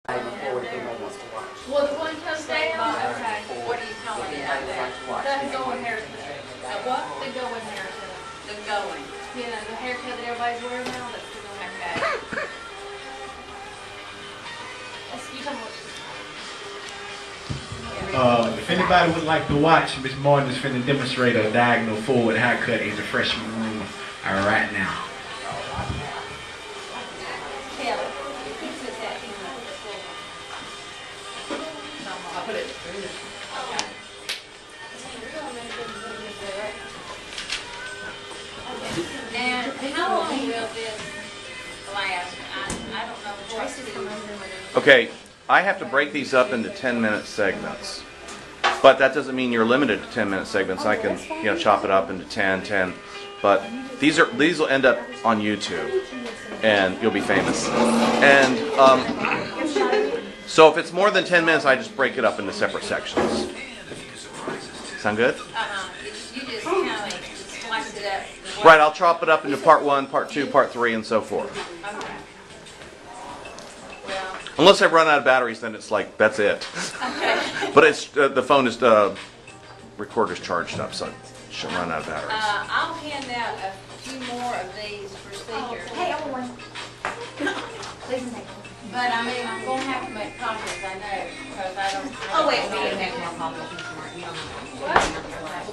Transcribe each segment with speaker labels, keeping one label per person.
Speaker 1: Well, the one comes down. Okay.
Speaker 2: What are you calling it out there?
Speaker 1: The going haircut.
Speaker 2: What?
Speaker 1: The going haircut.
Speaker 2: The going.
Speaker 1: Yeah, the haircut that everybody's wearing now. That's the going.
Speaker 2: Okay.
Speaker 1: You tell me what
Speaker 3: If anybody would like to watch, Miss Martin is finna demonstrate a diagonal forward haircut in the freshman room right now.
Speaker 2: Kelly, you can put that in the floor. I'll put it. Okay. And how long will this last? I don't know what to.
Speaker 4: Okay, I have to break these up into 10-minute segments. But that doesn't mean you're limited to 10-minute segments. I can, chop it up into 10. But these will end up on YouTube, and you'll be famous. And so if it's more than 10 minutes, I just break it up into separate sections. Sound good?
Speaker 2: You just kind of slice it up.
Speaker 4: Right, I'll chop it up into part 1, part 2, part 3, and so forth.
Speaker 2: Okay. Well.
Speaker 4: Unless I run out of batteries, then it's like, that's it.
Speaker 2: Okay.
Speaker 4: But it's the phone is recorder's charged up, so it shouldn't run out of batteries.
Speaker 2: I'll hand out a few more of these procedures.
Speaker 5: Hey, I want one. Please make one.
Speaker 2: But I mean, I'm going to have to make copies, I know, because I don't.
Speaker 5: Oh, wait, we can make more copies. You don't have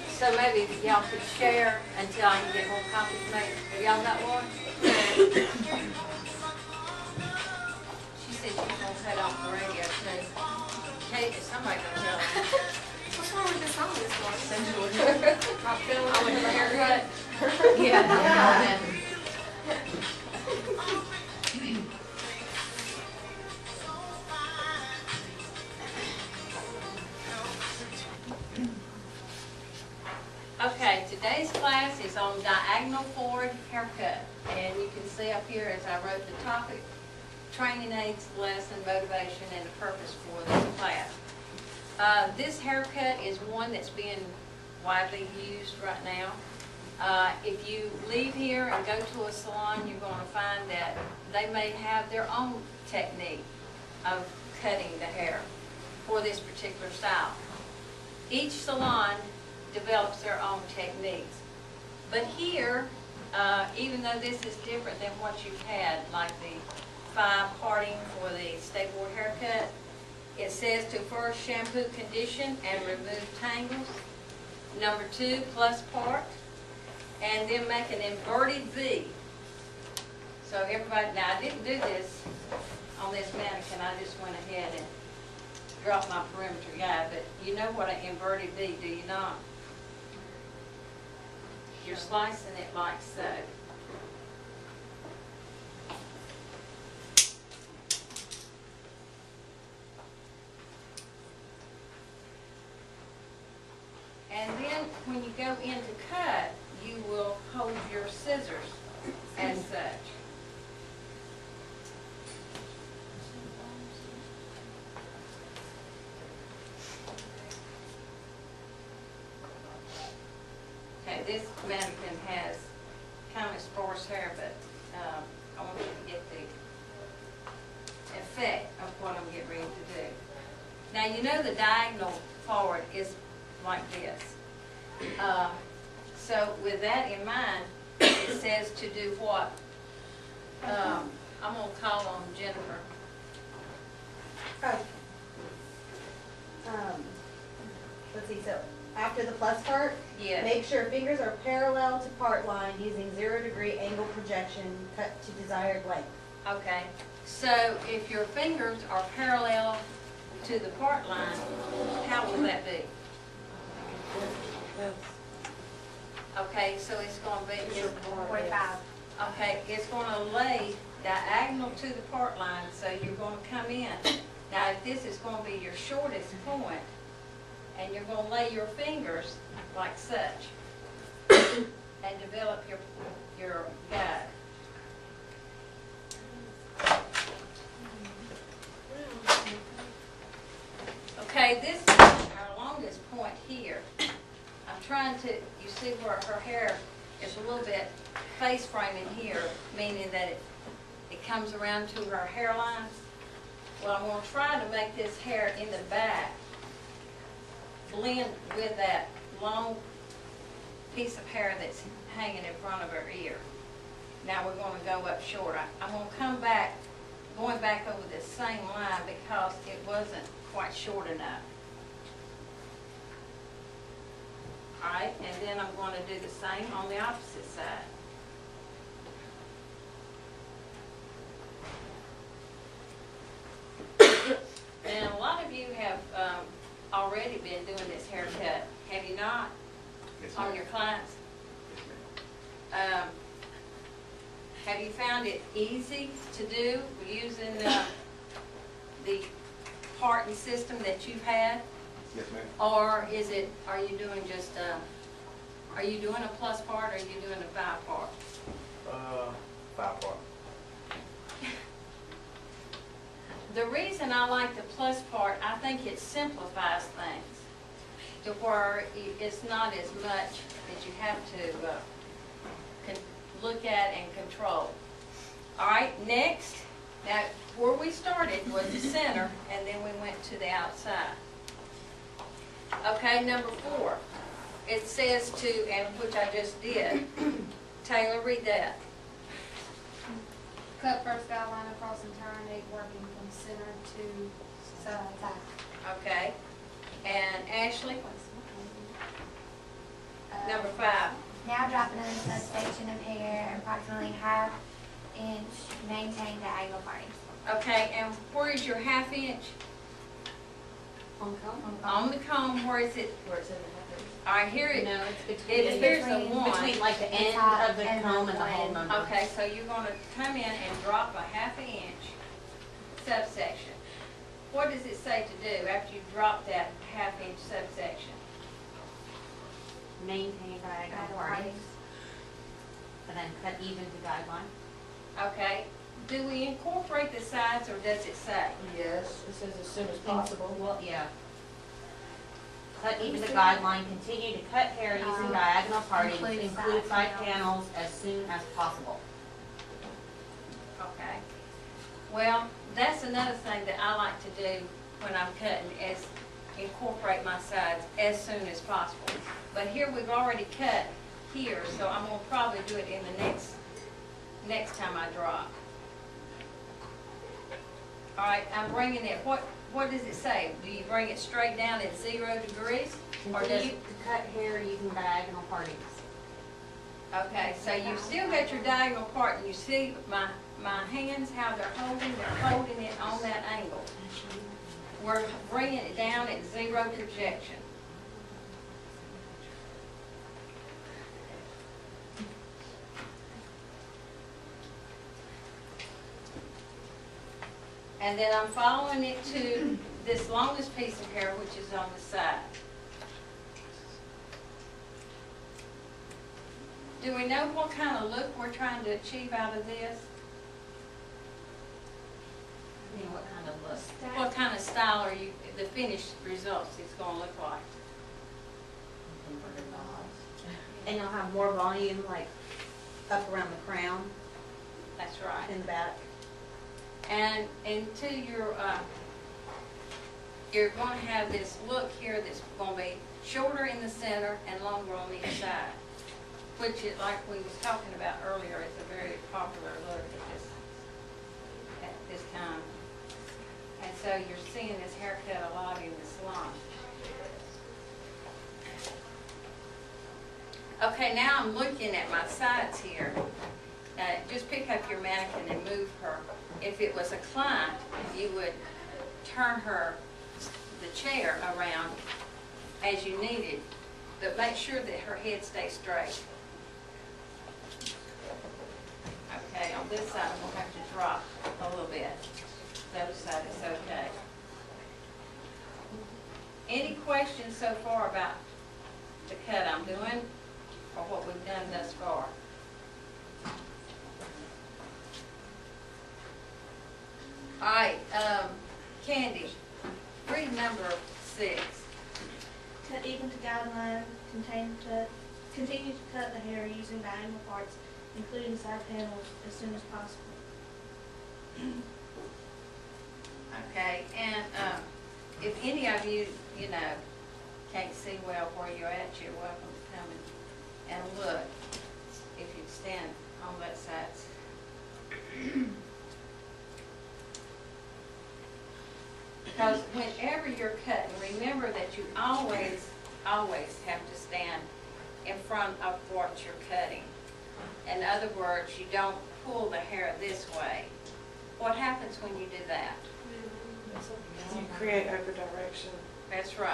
Speaker 2: So maybe y'all could share until I can get more copies made. Have y'all got one? She said she's going to cut off the radio too. Kate, somebody going to tell her.
Speaker 5: What's wrong with this song this morning?
Speaker 2: Not feeling with the haircut?
Speaker 1: Yeah.
Speaker 2: Okay, today's class is on diagonal forward haircut. And you can see up here as I wrote the topic, training aids, lesson, motivation, and the purpose for this class. This haircut is one that's being widely used right now. If you leave here and go to a salon, you're going to find that they may have their own technique of cutting the hair for this particular style. Each salon develops their own techniques. But here, even though this is different than what you've had, like the 5 parting for the staplewood haircut, it says to first shampoo, condition, and remove tangles. Number 2, plus part. And then make an inverted V. So everybody, now I didn't do this on this mannequin, I just went ahead and dropped my perimeter guide, but you know what an inverted V, do you not? You're slicing it like so. And then when you go in to cut, you will hold your scissors as such. Okay, this mannequin has kind of sparse hair, but I want you to get the effect of what I'm getting ready to do. Now you know the diagonal forward is like this. So with that in mind, it says to do what? I'm going to call on Jennifer.
Speaker 5: Let's see, so after the plus part,
Speaker 2: Yes.
Speaker 5: make sure fingers are parallel to part line using 0-degree angle projection cut to desired length.
Speaker 2: Okay. So if your fingers are parallel to the part line, how will that be? Okay, so it's going to be
Speaker 5: 45.
Speaker 2: Okay, it's going to lay diagonal to the part line, so you're going to come in. Now, if this is going to be your shortest point, and you're going to lay your fingers like such, and develop your guide. Okay, this is our longest point here. I'm trying to, you see where her hair is a little bit face framing here, meaning that it comes around to her hairline. Well, I'm gonna try to make this hair in the back blend with that long piece of hair that's hanging in front of her ear. Now we're gonna go up short. I'm gonna come back, going back over this same line because it wasn't quite short enough. All right, and then I'm going to do the same on the opposite side. And a lot of you have already been doing this haircut, have you not?
Speaker 3: Yes,
Speaker 2: On
Speaker 3: ma'am.
Speaker 2: your clients?
Speaker 3: Yes, ma'am.
Speaker 2: Have you found it easy to do using the parting system that you've had?
Speaker 3: Yes, ma'am.
Speaker 2: Or are you doing just, are you doing a plus part or are you doing a 5 part?
Speaker 3: 5 part.
Speaker 2: The reason I like the plus part, I think it simplifies things to where it's not as much that you have to look at and control. All right, next. Now, where we started was the center, and then we went to the outside. Okay, number 4. It says to, and which I just did. Taylor, read that.
Speaker 6: Cut first guideline across entire neck, working from center to side.
Speaker 2: Okay. And Ashley, number 5.
Speaker 7: Now dropping in a section of hair, approximately ½ inch, maintain diagonal parting.
Speaker 2: Okay, and where is your ½ inch?
Speaker 5: On comb?
Speaker 2: On the comb, where is it?
Speaker 5: Where it's in the head.
Speaker 2: All right, here it,
Speaker 5: No, it's between,
Speaker 2: here's the one.
Speaker 5: between like the end
Speaker 7: top
Speaker 5: of the
Speaker 7: and the
Speaker 5: comb and the whole
Speaker 7: blend.
Speaker 5: number.
Speaker 2: Okay, so you're gonna come in and drop a ½ inch subsection. What does it say to do after you drop that ½ inch subsection?
Speaker 5: Maintain diagonal partings. And then cut even to guideline.
Speaker 2: Okay, do we incorporate the sides or does it say?
Speaker 5: Yes, it says as soon as possible. Well, yeah. Cut even to guideline, continue to cut hair using diagonal partings, include side panels as soon as possible.
Speaker 2: Okay. Well, that's another thing that I like to do when I'm cutting is incorporate my sides as soon as possible. But here we've already cut here, so I'm gonna probably do it in the next time I drop. All right, I'm bringing it, what does it say? Do you bring it straight down at 0 degrees? Or does
Speaker 5: Continue
Speaker 2: it,
Speaker 5: to cut hair using diagonal partings.
Speaker 2: okay, so you've still got your diagonal part, and you see my hands, how they're holding it on that angle. We're bringing it down at 0 projection. And then I'm following it to this longest piece of hair, which is on the side. Do we know what kind of look we're trying to achieve out of this?
Speaker 5: You know, what kind of look?
Speaker 2: What kind of style are you, the finished results is going to look like?
Speaker 5: And you'll have more volume, like up around the crown
Speaker 2: That's right.
Speaker 5: and the back.
Speaker 2: And to your, you're going to have this look here that's going to be shorter in the center and longer on each side, which is like we was talking about earlier, is a very popular look at this time. And so you're seeing this haircut a lot in the salon. Okay, now I'm looking at my sides here. Just pick up your mannequin and move her. If it was a client, you would turn her, the chair around as you needed, but make sure that her head stays straight. Okay, on this side, I'm going to have to drop a little bit. The other side is okay. Any questions so far about the cut I'm doing or what we've done thus far? All right, Candy, read number 6.
Speaker 6: Cut even to guideline, continue to cut the hair using diagonal parts, including side panels, as soon as possible.
Speaker 2: Okay, and if any of you, you know, can't see well where you're at, you're welcome to come and look. If you stand on that side. Because whenever you're cutting, remember that you always have to stand in front of what you're cutting. In other words, you don't pull the hair this way. What happens when you do that?
Speaker 8: You create over direction.
Speaker 2: That's right.